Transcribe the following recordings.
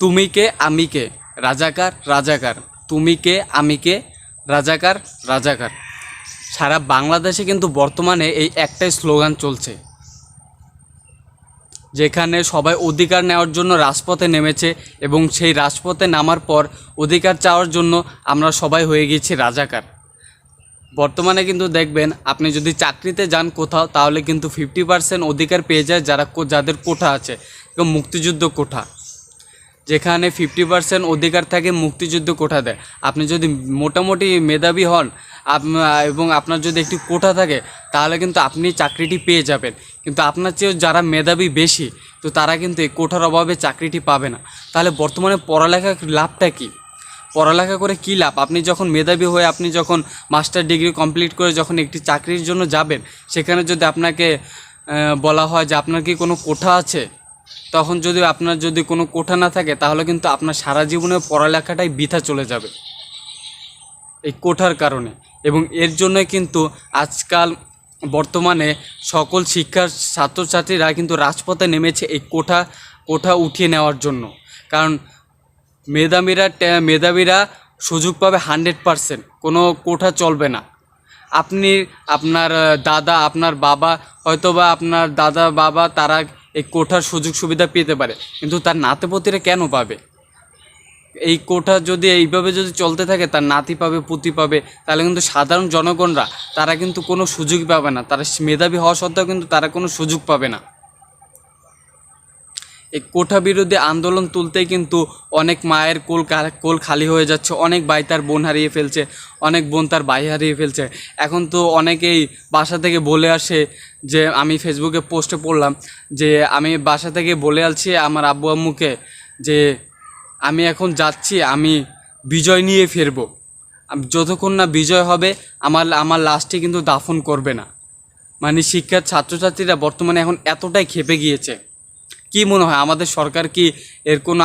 তুমি কে আমি কে, রাজাকার রাজাকার, তুমি কে আমি কে, রাজাকার রাজাকার। সারা বাংলাদেশে কিন্তু বর্তমানে এই একটাই স্লোগান চলছে, যেখানে সবাই অধিকার নেওয়ার জন্য রাজপথে নেমেছে এবং সেই রাজপথে নামার পর অধিকার চাওয়ার জন্য আমরা সবাই হয়ে গেছি রাজাকার। বর্তমানে কিন্তু দেখবেন, আপনি যদি চাকরিতে যান কোথাও, তাহলে কিন্তু 50% অধিকার পেয়ে যায় যাদের কোঠা আছে, এবং মুক্তিযুদ্ধ কোঠা, যেখানে 50% অধিকার থাকে মুক্তিযুদ্ধ কোঠা দেয়। আপনি যদি মোটামুটি মেধাবী হন এবং আপনার যদি একটি কোঠা থাকে, তাহলে কিন্তু আপনি চাকরিটি পেয়ে যাবেন। কিন্তু আপনার চেয়েও যারা মেধাবী বেশি, তো তারা কিন্তু এই কোঠার অভাবে চাকরিটি পাবে না। তাহলে বর্তমানে পড়ালেখার লাভটা কী? পড়ালেখা করে কী লাভ? আপনি যখন মেধাবী হয়ে আপনি যখন মাস্টার ডিগ্রি কমপ্লিট করে যখন একটি চাকরির জন্য যাবেন, সেখানে যদি আপনাকে বলা হয় যে আপনার কি কোনো কোঠা আছে, তখন যদি আপনার যদি কোনো কোঠা না থাকে, তাহলে কিন্তু আপনার সারা জীবনের পড়ালেখাটাই বৃথা চলে যাবে এই কোঠার কারণে। এবং এর জন্যই কিন্তু আজকাল বর্তমানে সকল শিক্ষার ছাত্রছাত্রীরা কিন্তু রাজপথে নেমেছে এই কোঠা উঠিয়ে নেওয়ার জন্য। কারণ মেধাবীরা সুযোগ পাবে 100%, কোনো কোঠা চলবে না। আপনার দাদা, আপনার বাবা, হয়তোবা আপনার দাদা বাবা তারা এই কোঠার সুযোগ সুবিধা পেতে পারে, কিন্তু তার নাতিপতিরা কেন পাবে? এই কোঠা যদি এইভাবে যদি চলতে থাকে, তার নাতি পাবে, পুতি পাবে, তাহলে কিন্তু সাধারণ জনগণরা তারা কিন্তু কোনো সুযোগ পাবে না। তারা মেধাবী হওয়া সত্ত্বেও কিন্তু তারা কোনো সুযোগ পাবে না। এই কোঠা বিরোধী আন্দোলন তুলতেই কিন্তু অনেক মায়ের কোল খালি হয়ে যাচ্ছে, অনেক ভাই তার বোন হারিয়ে ফেলছে, অনেক বোন তার ভাই হারিয়ে ফেলছে। এখন তো অনেকেই বাসা থেকে বলে আসে, যে আমি ফেসবুকে পোস্টে পড়লাম যে আমি বাসা থেকে বলে আসছি আমার আব্বু আম্মুকে যে আমি এখন যাচ্ছি, আমি বিজয় নিয়ে ফিরবো, যতক্ষণ না বিজয় হবে আমার লাশটি কিন্তু দাফন করবে না। মানে শিক্ষার ছাত্রছাত্রীরা বর্তমানে এখন এতটাই ক্ষেপে গিয়েছে। কি মনে হয়, আমাদের সরকার কি এর কোনো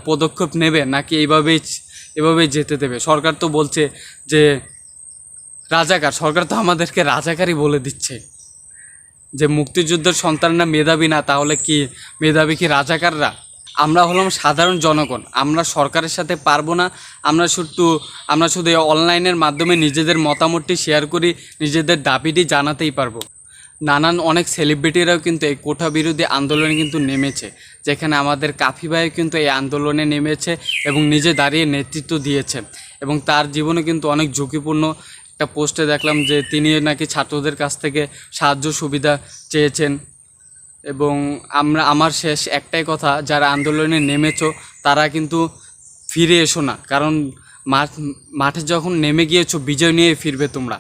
পদক্ষেপ নেবে, নাকি এভাবেই যেতে দেবে? সরকার তো বলছে যে রাজাকার, সরকার তো আমাদেরকে রাজাকারই বলে দিচ্ছে যে মুক্তিযুদ্ধের সন্তানরা মেধাবী না, তাহলে কি মেধাবী কি রাজাকাররা? আমরা হলাম সাধারণ জনগণ, আমরা সরকারের সাথে পারবো না। আমরা শুধু অনলাইনের মাধ্যমে নিজেদের মতামতটি শেয়ার করি, নিজেদের দাবিটি জানাতেই পারবো। অনেক সেলিব্রিটিরাও কিন্তু এই কোঠা বিরোধী আন্দোলনে কিন্তু নেমেছে, যেখানে আমাদের কাফি ভাইও কিন্তু এই আন্দোলনে নেমেছে এবং নিজে দাঁড়িয়ে নেতৃত্ব দিয়েছে, এবং তার জীবনে কিন্তু অনেক ঝুঁকিপূর্ণ। একটা পোস্টে দেখলাম যে তিনি নাকি ছাত্রদের কাছ থেকে সাহায্য সুবিধা চেয়েছেন। এবং আমার শেষ একটাই কথা, যারা আন্দোলনে নেমেছো তারা কিন্তু ফিরে এসো না, কারণ মাঠে যখন নেমে গিয়েছো বিজয় নিয়ে ফিরবে তোমরা।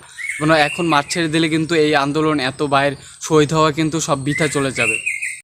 এখন মাঠ ছেড়ে দিলে কিন্তু এই আন্দোলন এত ভাইয়ের শহীদ হওয়া কিন্তু সব বৃথা চলে যাবে।